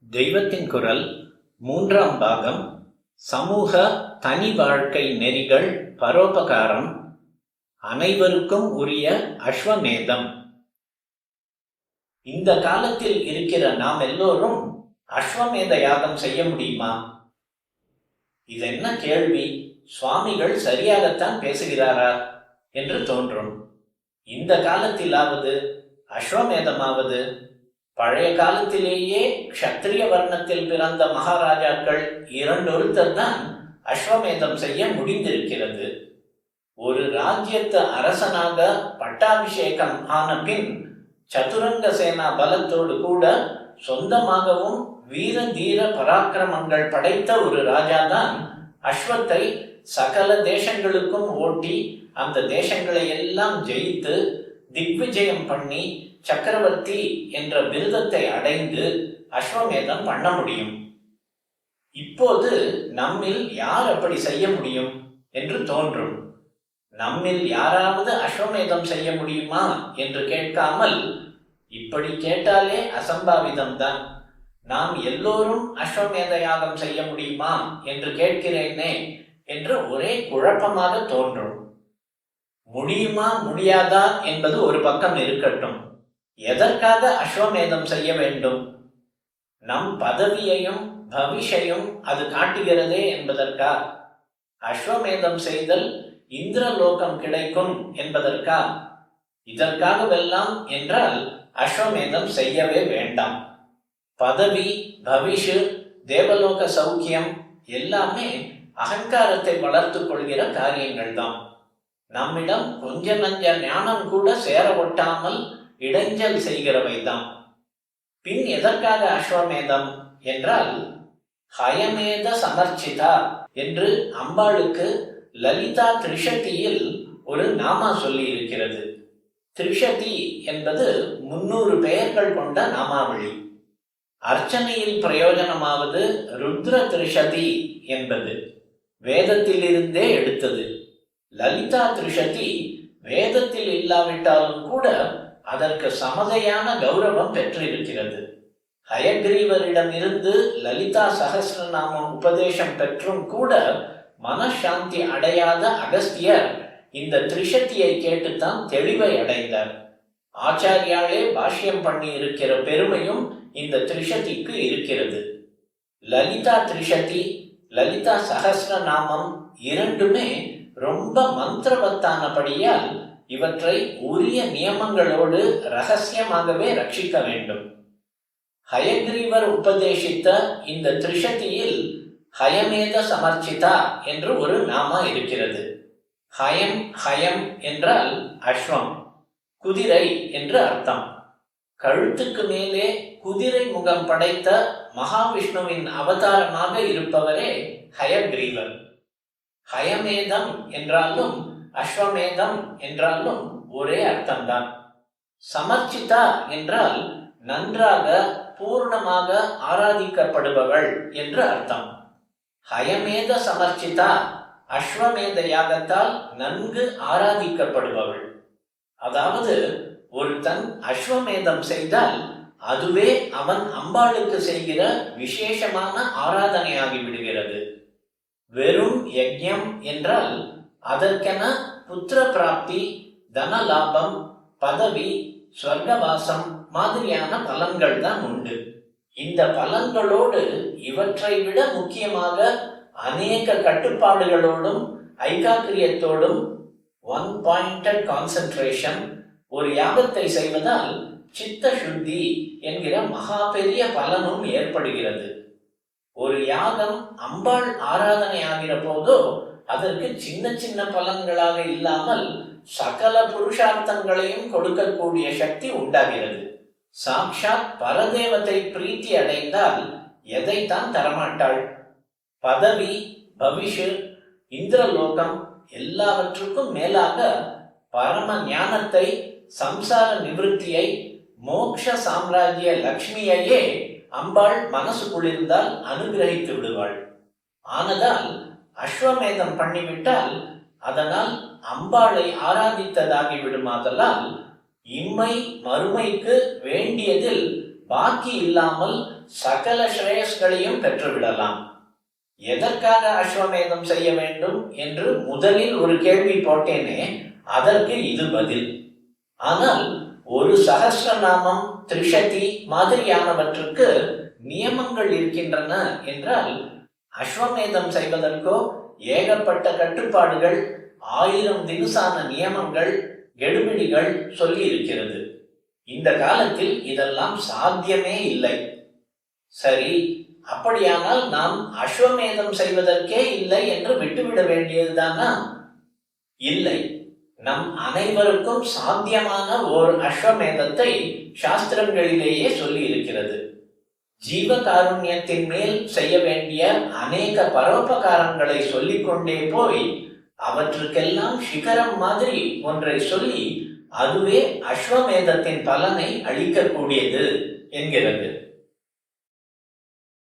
தெய்வத்தின் குரல் 3ஆம் பாகம். சமூக தனி வாழ்க்கை நெறிகள், பரோபகாரம், அனைவருக்கும் உரிய அஸ்வமேதம். இந்த காலத்தில் இருக்கிற நாம் எல்லோரும் அஸ்வமேத யாகம் செய்ய முடியுமா? இதென்ன கேள்வி? சுவாமிகள் சரியாகத்தான் பேசுகிறாரா என்று தோன்றும். இந்த காலத்திலாவது அஸ்வமேதமாவது பழைய காலத்திலேயே க்ஷத்திரிய வர்ணத்தில் பிறந்த மகாராஜாக்கள் இரண்டொருத்தர் தான் அஸ்வமேதம் செய்ய முடிந்திருக்கிறது. ஒரு ராஜ்யத்து அரசனாக பட்டாபிஷேகம் ஆன பின் சதுரங்க சேனா பலத்தோடு கூட சொந்தமாகவும் வீர தீர பராக்கிரமங்கள் படைத்த ஒரு ராஜாதான் அஸ்வத்தை சகல தேசங்களுக்கும் ஓட்டி அந்த தேசங்களை எல்லாம் ஜெயித்து திக்விஜயம் பண்ணி சக்கரவர்த்தி என்ற விருதத்தை அடைந்து அஸ்வமேதம் பண்ண முடியும். இப்போது நம்மில் யார் அப்படி செய்ய முடியும் என்று தோன்றும். நம்மில் யாராவது அஸ்வமேதம் செய்ய முடியுமா என்று கேட்காமல், இப்படி கேட்டாலே அசம்பாவிதம்தான், நாம் எல்லோரும் அஸ்வமேத யாகம் செய்ய முடியுமா என்று கேட்கிறேனே என்று ஒரே குழப்பமாக தோன்றும். முடியுமா முடியாதா என்பது ஒரு பக்கம் இருக்கட்டும், எதற்காக அஸ்வமேதம் செய்ய வேண்டும்? நம் பதவியையும் பவிஷையும் அது காட்டுகிறதே என்பதற்கா? அஸ்வமேதம் செய்தல் இந்திரலோகம் கிடைக்கும் என்பதற்கா? இதற்காகவெல்லாம் என்றால் அஸ்வமேதம் செய்யவே வேண்டாம். பதவி, பவிஷு, தேவலோக சௌக்கியம் எல்லாமே அகங்காரத்தை வளர்த்து கொள்கிற காரியங்கள் தான். நம்மிடம் கொஞ்ச நஞ்ச ஞானம் கூட சேர ஒட்டாமல் இடைஞ்சல் செய்கிறவைதான். பின் எதற்காக அஸ்வமேதம் என்றால், ஹயமேத சமர்ச்சிதா என்று அம்பாளுக்கு லலிதா திரிஷதியில் ஒரு நாமா சொல்லி இருக்கிறது. திரிஷதி என்பது 300 பெயர்கள் கொண்ட நாமாவளி. அர்ச்சனையில் பிரயோஜனமாவது ருத்ர திரிஷதி என்பது வேதத்திலிருந்தே எடுத்தது. லலிதா திரிஷதி வேதத்தில் இல்லாவிட்டாலும் கூட அதற்கு சமதையான கௌரவம் பெற்றிருக்கிறது. ஹயக்ரீவரிடம் இருந்து லலிதா சகஸ்ரநாமம் உபதேசம் பெற்றும் கூட மனசாந்தி அடையாத அகஸ்தியர் இந்த திரிஷதியை கேட்டுத்தான் தெளிவை அடைந்தார். ஆச்சாரியாலே பாஷ்யம் பண்ணி இருக்கிற பெருமையும் இந்த திரிஷதிக்கு இருக்கிறது. லலிதா திரிஷதி, லலிதா சகஸ்ரநாமம் இரண்டுமே ரொம்ப மந்திரவத்தானபடியால் இவற்றை உரிய நியமங்களோடு ரகசியமாகவே ரட்சிக்க வேண்டும். ஹயக்ரீவர் உபதேசித்த இந்த திரிஷதியில் ஹயமேத சமர்ச்சிதா என்று ஒரு நாமா இருக்கிறது. ஹயம் ஹயம் என்றால் அஸ்வம், குதிரை என்று அர்த்தம். கழுத்துக்கு மேலே குதிரை முகம் படைத்த மகாவிஷ்ணுவின் அவதாரமாக இருப்பவரே ஹயக்ரீவர். ஹயமேதம் என்றாலும் அஸ்வமேதம் என்றாலும் ஒரே அர்த்தம்தான். சமர்ச்சிதா என்றால் நன்றாக பூர்ணமாக ஆராதிக்கப்படுபவள் என்று அர்த்தம். ஹயமேத சமர்ச்சிதா அஸ்வமேத யாகத்தால் நன்கு ஆராதிக்கப்படுபவள். அதாவது ஒருத்தன் அஸ்வமேதம் செய்தால் அதுவே அவன் அம்பாளுக்கு செய்கிற விசேஷமான ஆராதனையாகி விடுகிறது. வெறும் யஜ்ஞம் என்றால் அதற்கென புத்திர பிராப்தி, தன லாபம், பதவி, ஸ்வர்கவாசம் மாதிரியான பலன்கள் தான் உண்டு. இந்த பலன்களோடு இவற்றை விட முக்கியமாக அநேக கட்டுப்பாடுகளோடும் ஐகாக்கிரியத்தோடும் ஒன் பாயிண்டட் கான்சென்ட்ரேஷன் ஒரு யாகத்தை செய்வதால் சித்த சுத்தி என்கிற மகா பெரிய பலனும் ஏற்படுகிறது. ஒரு யாகம் அம்பாள் ஆராதனை ஆகிற போதோ அதற்கு சின்ன சின்ன பலன்களாக இல்லாமல் சகல புருஷார்த்தங்களையும் கொடுக்கக்கூடிய சக்தி உண்டாகிறது. சாக்ஷாத் பரதேவத்தை பிரீத்தி அடைந்தால் எதைத்தான் தரமாட்டாள்? பதவி, பவிஷு, இந்திரலோகம் எல்லாவற்றுக்கும் மேலாக பரம ஞானத்தை, சம்சார நிவிருத்தியை, மோக்ஷ சாம்ராஜ்ய லக்ஷ்மியையே அம்பாள் மனசு குளிர்ந்தால் அனுகிரகித்து விடுவாள். ஆனதால் அஸ்வமேதம் பண்ணிவிட்டால் அதனால் அம்பாளை ஆராதித்ததாகி விடுமாதலால் இம்மை மறுமைக்கு வேண்டியதில் பாக்கி இல்லாமல் சகல ஸ்ரேயஸ்களையும் பெற்றுவிடலாம். எதற்காக அஸ்வமேதம் செய்ய வேண்டும் என்று முதலில் ஒரு கேள்வி போட்டேனே, அதற்கு இது பதில். ஆனால் ஒரு சகஸ்ரநாமம், திரிஷதி மாதிரியானவற்றுக்கு நியமங்கள் இருக்கின்றன என்றால், அஸ்வமேதம் செய்வதற்கோ ஏகப்பட்ட கட்டுப்பாடுகள், 1000 தினுசான நியமங்கள், கெடுபிடிகள் சொல்லி இருக்கிறது. இந்த காலத்தில் இதெல்லாம் சாத்தியமே இல்லை. சரி, அப்படியானால் நாம் அஸ்வமேதம் செய்வதற்கே இல்லை என்று விட்டுவிட வேண்டியதுதானா? இல்லை, நம் அனைவருக்கும் சாத்தியமான ஓர் அஸ்வமேதத்தை சாஸ்திரங்களிலேயே சொல்லி இருக்கிறது. ஜீவகாருண்யத்தின் மேல் செய்ய வேண்டிய அநேக பரோபகாரங்களை சொல்லிக்கொண்டே போய் அவற்றுக்கெல்லாம் சிகரம் மாதிரி ஒன்றை சொல்லி அதுவே அஸ்வமேதத்தின் பலனை அளிக்கக்கூடியது என்கிறது.